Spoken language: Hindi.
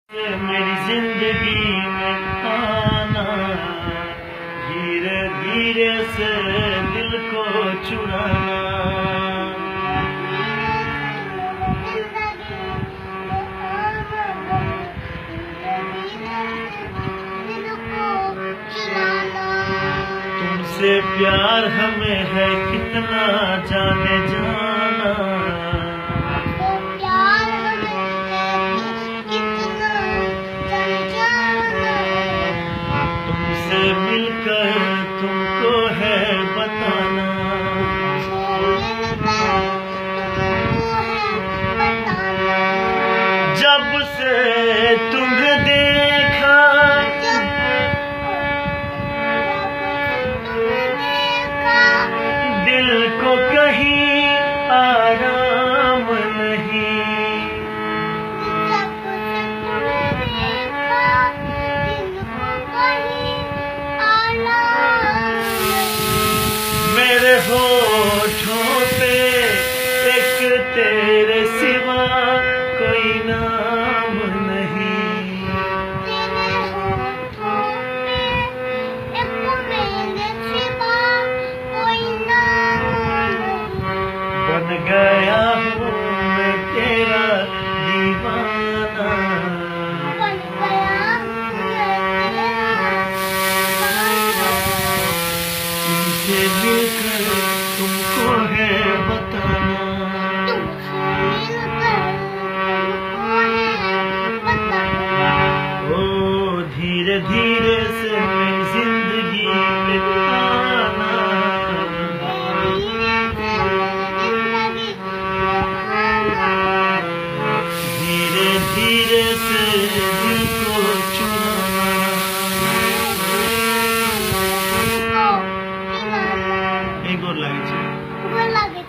मेरी जिंदगी में आना, धीरे धीरे से दिल को चुराना। तुमसे प्यार हमें है कितना जाने जाना, मिलकर तुमको है बताना। जब से तुम्हें देखा दिल को कहीं आराम नहीं। मेरे होठों पे एक तेरे सिवा कोई नाम नहीं। बन गया हूँ मैं तेरा दीवाना। तुमसे मिलकर तुमको है बताना। ओ धीरे धीरे से मेरी जिंदगी में आना, धीरे धीरे से दिल को चुराना। एक और लागे